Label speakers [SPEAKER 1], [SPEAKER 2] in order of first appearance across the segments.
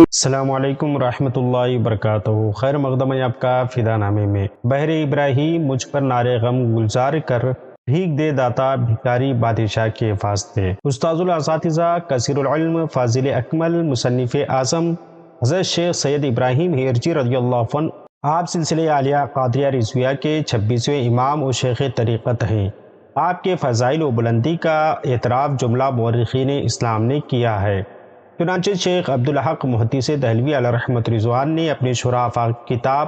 [SPEAKER 1] السلام علیکم ورحمۃ اللہ وبرکاتہ۔ خیر مقدم ہے آپ کا فدا نامے میں۔ بحر ابراہیم مجھ پر نعرے غم گلزار کر، بھیگ دے داتا بھکاری بادشاہ کے واسطے۔ استاذ الاساتذہ، کثیر العلم، فاضل اکمل، مصنف اعظم حضرت شیخ سید ابراہیم ہیرجی رضی اللہ عنہ، آپ سلسلہ عالیہ قادریہ رضویہ کے 26ویں امام و شیخ طریقت ہیں۔ آپ کے فضائل و بلندی کا اعتراف جملہ مورخین اسلام نے کیا ہے۔ چنانچہ شیخ عبدالحق محدث دہلوی علیہ رحمت رضوان نے اپنے شرافہ کتاب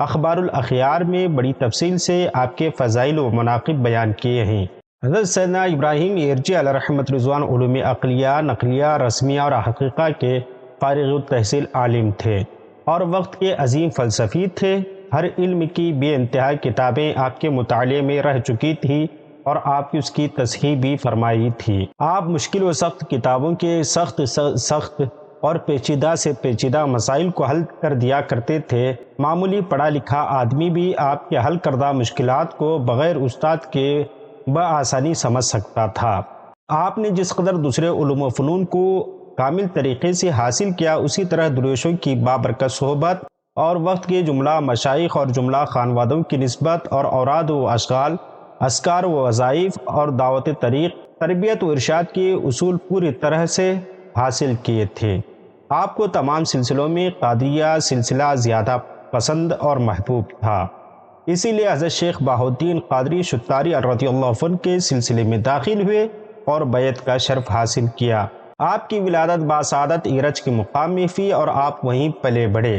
[SPEAKER 1] اخبار الاخیار میں بڑی تفصیل سے آپ کے فضائل و مناقب بیان کیے ہیں۔ حضرت سیدنا ابراہیم ہیرجی علیہ رحمت رضوان علوم عقلیہ، نقلیہ، رسمیہ اور حقیقہ کے فارغ التحصیل عالم تھے اور وقت کے عظیم فلسفی تھے۔ ہر علم کی بے انتہا کتابیں آپ کے مطالعے میں رہ چکی تھی اور آپ اس کی تصحیح بھی فرمائی تھی۔ آپ مشکل و سخت کتابوں کے سخت اور پیچیدہ سے پیچیدہ مسائل کو حل کر دیا کرتے تھے۔ معمولی پڑھا لکھا آدمی بھی آپ کے حل کردہ مشکلات کو بغیر استاد کے بآسانی سمجھ سکتا تھا۔ آپ نے جس قدر دوسرے علوم و فنون کو کامل طریقے سے حاصل کیا، اسی طرح درویشوں کی بابرکت صحبت اور وقت کے جملہ مشائخ اور جملہ خانوادوں کی نسبت اور اوراد و اشغال، اذکار و وظائف اور دعوت طریق، تربیت و ارشاد کے اصول پوری طرح سے حاصل کیے تھے۔ آپ کو تمام سلسلوں میں قادریہ سلسلہ زیادہ پسند اور محبوب تھا، اسی لیے حضرت شیخ بہاؤالدین قادری شتاری رضی اللہ عنہ کے سلسلے میں داخل ہوئے اور بیعت کا شرف حاصل کیا۔ آپ کی ولادت باسعادت ایرج کے مقام میں ہوئی اور آپ وہیں پلے بڑھے۔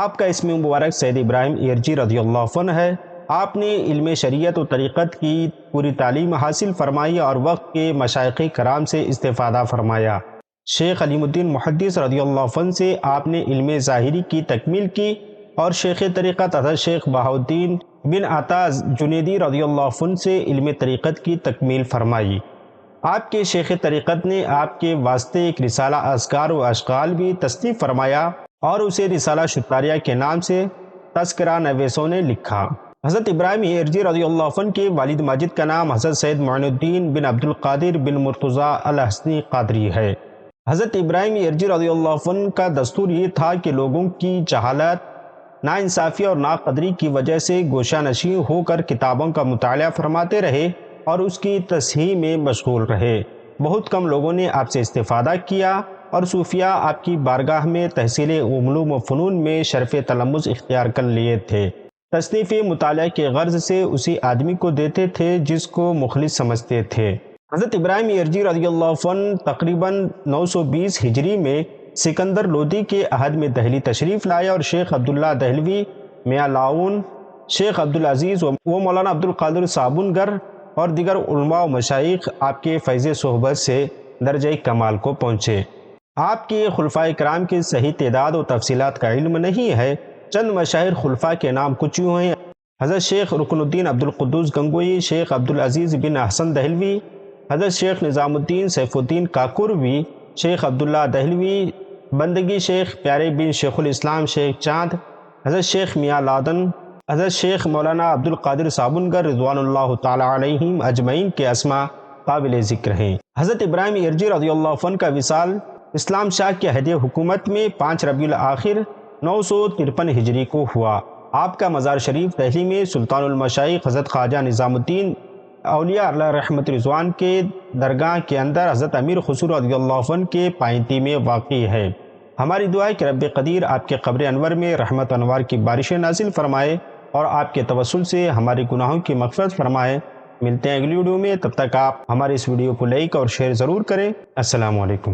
[SPEAKER 1] آپ کا اسم مبارک سید ابراہیم ہیرجی رضی اللہ عنہ ہے۔ آپ نے علم شریعت و طریقت کی پوری تعلیم حاصل فرمائی اور وقت کے مشائخ کرام سے استفادہ فرمایا۔ شیخ علیم الدین محدث رضی اللہ عنہ سے آپ نے علم ظاہری کی تکمیل کی اور شیخ طریقت حضرت شیخ بہاؤالدین بن عطا جنیدی رضی اللہ عنہ سے علم طریقت کی تکمیل فرمائی۔ آپ کے شیخ طریقت نے آپ کے واسطے ایک رسالہ اذکار و اشغال بھی تصنیف فرمایا اور اسے رسالہ شتاریہ کے نام سے تذکرہ نویسوں نے لکھا۔ حضرت ابراہیم ہیرجی رضی اللہ عنہ کے والد ماجد کا نام حضرت سید معین الدین بن عبد القادر بن مرتضیٰ الحسنی قادری ہے۔ حضرت ابراہیم ہیرجی رضی اللہ عنہ کا دستور یہ تھا کہ لوگوں کی جہالت، ناانصافی اور ناقدری کی وجہ سے گوشہ نشین ہو کر کتابوں کا مطالعہ فرماتے رہے اور اس کی تصحیح میں مشغول رہے۔ بہت کم لوگوں نے آپ سے استفادہ کیا اور صوفیہ آپ کی بارگاہ میں تحصیل علوم و فنون میں شرف تلمذ اختیار کر لیے تھے۔ تصنیف مطالعہ کے غرض سے اسی آدمی کو دیتے تھے جس کو مخلص سمجھتے تھے۔ حضرت ابراہیم ہیرجی رضی اللہ عنہ تقریباً 920 ہجری میں سکندر لودھی کے عہد میں دہلی تشریف لائے اور شیخ عبداللہ دہلوی، میاں لاؤن، شیخ عبدالعزیز و مولانا عبدالقادر صابنگر اور دیگر علماء و مشائخ آپ کے فیض صحبت سے درجہ کمال کو پہنچے۔ آپ کے خلفائے کرام کی صحیح تعداد و تفصیلات کا علم نہیں ہے۔ چند مشاہیر خلفاء کے نام کچھ یوں ہیں: حضرت شیخ رکن الدین عبدالقدوس گنگوئی، شیخ عبدالعزیز بن احسن دہلوی، حضرت شیخ نظام الدین سیف الدین کاکوروی، شیخ عبداللہ دہلوی، بندگی شیخ پیارے بن شیخ الاسلام شیخ چاند، حضرت شیخ میاں لادن، حضرت شیخ مولانا عبدالقادر صابنگر رضوان اللہ تعالی علیہم اجمعین کے اسماء قابل ذکر ہیں۔ حضرت ابراہیم ہیرجی رضی اللہ عنہ کا وصال اسلام شاہ کے عہد حکومت میں 5 ربیع الاخر 953 ہجری کو ہوا۔ آپ کا مزار شریف دہلی میں سلطان المشائخ حضرت خواجہ نظام الدین اولیاء علیہ رحمت رضوان کے درگاہ کے اندر حضرت امیر خسرو رضی اللہ عنہ کے پائنتی میں واقع ہے۔ ہماری دعا ہے کہ رب قدیر آپ کے قبر انور میں رحمت انوار کی بارشیں نازل فرمائے اور آپ کے توسل سے ہمارے گناہوں کی مغفرت فرمائے۔ ملتے ہیں اگلی ویڈیو میں، تب تک آپ ہمارے اس ویڈیو کو لائک اور شیئر ضرور کریں۔ السلام علیکم۔